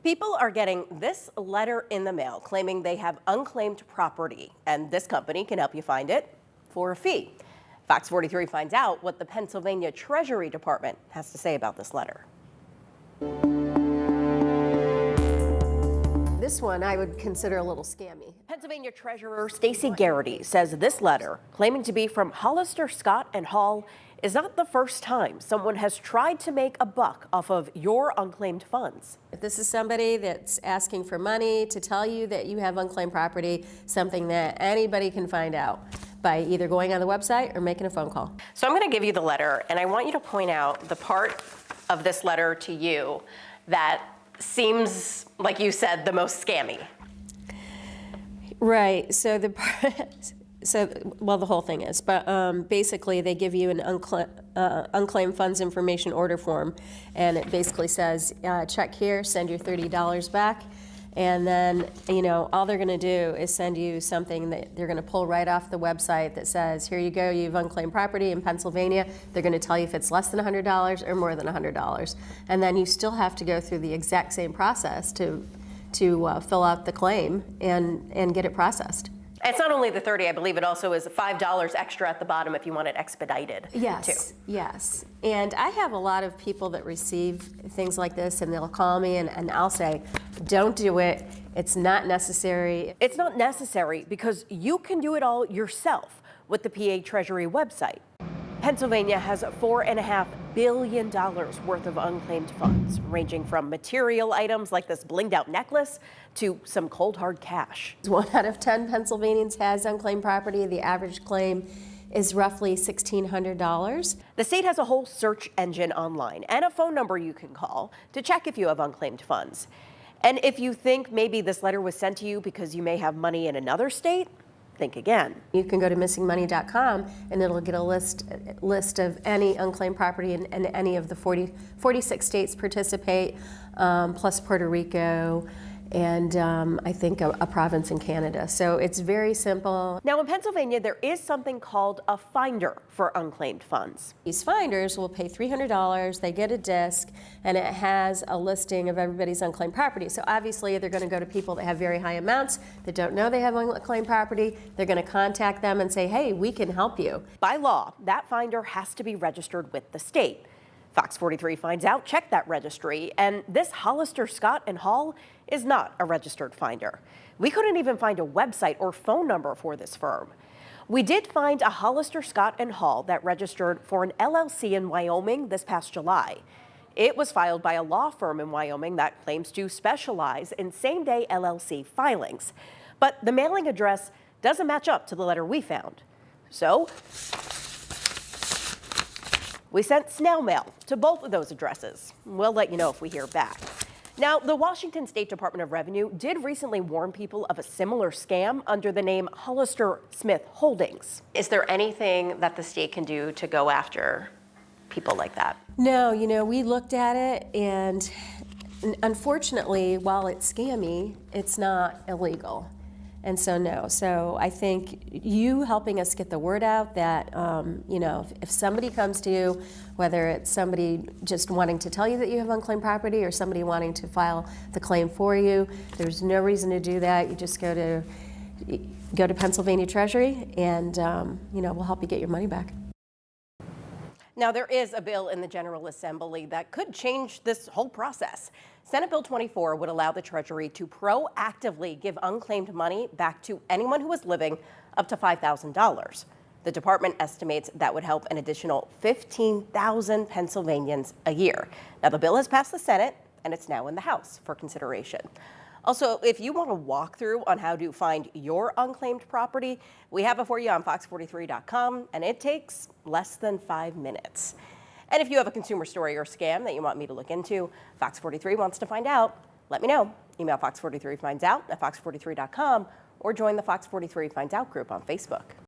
People are getting this letter in the mail claiming they have unclaimed property, and this company can help you find it for a fee. Fox 43 finds out what the Pennsylvania Treasury Department has to say about this letter. This one I would consider a little scammy. Pennsylvania Treasurer Stacy Garrity says this letter, claiming to be from Hollister, Scott & Hall, is not the first time someone has tried to make a buck off of your unclaimed funds. If this is somebody that's asking for money to tell you that you have unclaimed property, something that anybody can find out by either going on the website or making a phone call. So I'm going to give you the letter, and I want you to point out the part of this letter to you that seems, like you said, the most scammy. Right. So the whole thing is, but basically they give you an unclaimed funds information order form, and it basically says, check here, send your $30 back, and then, all they're going to do is send you something that they're going to pull right off the website that says, here you go, you have unclaimed property in Pennsylvania. They're going to tell you if it's less than $100 or more than $100, and then you still have to go through the exact same process to fill out the claim and get it processed. It's not only the 30, I believe it also is $5 extra at the bottom if you want it expedited. Yes, too. yes. And I have a lot of people that receive things like this, and they'll call me and I'll say, don't do it. It's not necessary. It's not necessary because you can do it all yourself with the PA Treasury website. Pennsylvania has $4.5 billion worth of unclaimed funds, ranging from material items like this blinged out necklace to some cold hard cash. 1 out of 10 Pennsylvanians has unclaimed property. The average claim is roughly $1,600. The state has a whole search engine online and a phone number you can call to check if you have unclaimed funds. And if you think maybe this letter was sent to you because you may have money in another state, think again. You can go to missingmoney.com and it'll get a list of any unclaimed property in any of the 46 states participate, plus Puerto Rico, and I think a province in Canada. So it's very simple. Now in Pennsylvania, there is something called a finder for unclaimed funds. These finders will pay $300, they get a disc, and it has a listing of everybody's unclaimed property. So obviously they're going to go to people that have very high amounts, that don't know they have unclaimed property. They're going to contact them and say, hey, we can help you. By law, that finder has to be registered with the state. Fox 43 finds out, check that registry, and this Hollister, Scott & Hall is not a registered finder. We couldn't even find a website or phone number for this firm. We did find a Hollister, Scott & Hall that registered for an LLC in Wyoming this past July. It was filed by a law firm in Wyoming that claims to specialize in same-day LLC filings. But the mailing address doesn't match up to the letter we found. So we sent snail mail to both of those addresses. We'll let you know if we hear back. Now, the Washington State Department of Revenue did recently warn people of a similar scam under the name Hollister Smith Holdings. Is there anything that the state can do to go after people like that? No, we looked at it, and unfortunately, while it's scammy, it's not illegal. And so no. So I think you helping us get the word out that, if somebody comes to you, whether it's somebody just wanting to tell you that you have unclaimed property or somebody wanting to file the claim for you, there's no reason to do that. You just go to Pennsylvania Treasury, and we'll help you get your money back. Now, there is a bill in the General Assembly that could change this whole process. Senate Bill 24 would allow the Treasury to proactively give unclaimed money back to anyone who is living up to $5,000. The department estimates that would help an additional 15,000 Pennsylvanians a year. Now, the bill has passed the Senate, and it's now in the House for consideration. Also, if you want a walkthrough on how to find your unclaimed property, we have it for you on fox43.com, and it takes less than 5 minutes. And if you have a consumer story or scam that you want me to look into, Fox 43 wants to find out, let me know. Email fox43finds out at fox43.com or join the Fox 43 Finds Out group on Facebook.